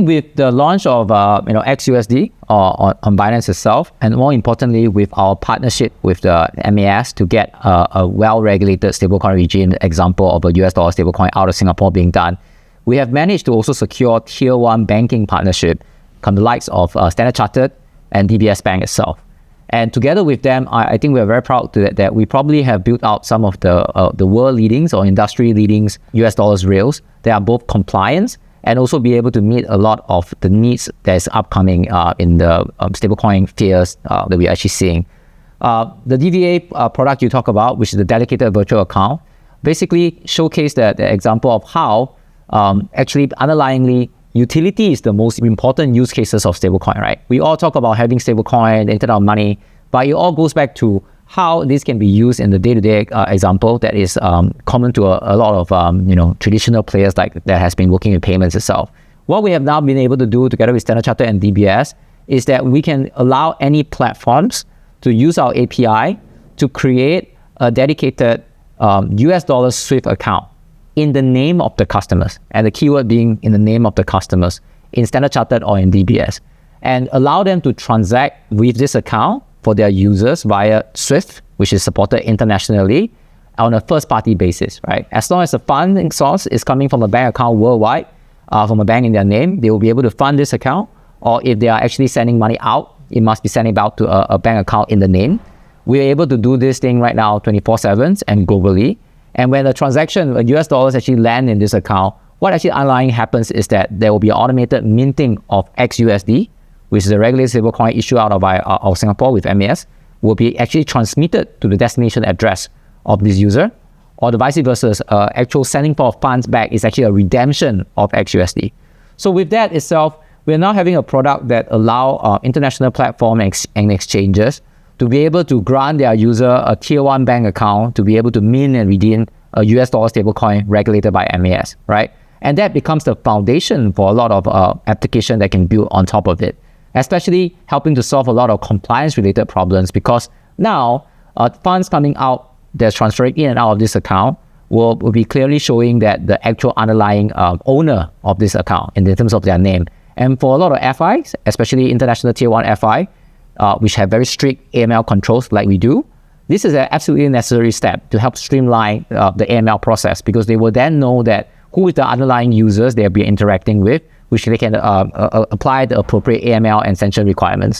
with the launch of XUSD on Binance itself, and more importantly with our partnership with the MAS to get a well-regulated stablecoin regime, example of a US dollar stablecoin out of Singapore being done, we have managed to also secure tier 1 banking partnership from the likes of Standard Chartered and DBS Bank itself. And together with them, I think we're very proud that we probably have built out some of the world leadings or industry leadings US dollars rails that are both compliant and also be able to meet a lot of the needs that is upcoming in the stablecoin fears that we're actually seeing. The DVA product you talk about, which is the dedicated virtual account, basically showcased the example of how actually underlyingly utility is the most important use cases of stablecoin, right? We all talk about having stablecoin, the internet of money, but it all goes back to how this can be used in the day-to-day example that is common to a lot of traditional players like that has been working in payments itself. What we have now been able to do together with Standard Chartered and DBS is that we can allow any platforms to use our API to create a dedicated US dollar SWIFT account in the name of the customers, and the keyword being in the name of the customers in Standard Chartered or in DBS, and allow them to transact with this account for their users via SWIFT, which is supported internationally on a first-party basis, right? As long as the funding source is coming from a bank account worldwide, from a bank in their name, they will be able to fund this account, or if they are actually sending money out, it must be sending out to a bank account in the name. We're able to do this thing right now 24/7 and globally. And when the transaction, US dollars actually land in this account, what actually underlying happens is that there will be automated minting of XUSD, which is a regulated stablecoin issued out of Singapore with MAS, will be actually transmitted to the destination address of this user, or the vice versa, actual sending for funds back is actually a redemption of XUSD. So with that itself, we're now having a product that allow international platform and exchanges to be able to grant their user a tier 1 bank account to be able to mint and redeem a US dollar stablecoin regulated by MAS, right? And that becomes the foundation for a lot of application that can build on top of it, especially helping to solve a lot of compliance-related problems, because now funds coming out that's transferring in and out of this account will be clearly showing that the actual underlying owner of this account in terms of their name. And for a lot of FIs, especially international tier 1 FI, which have very strict AML controls like we do, this is an absolutely necessary step to help streamline the AML process, because they will then know that who is the underlying users they'll be interacting with, which they can apply the appropriate AML and sanction requirements.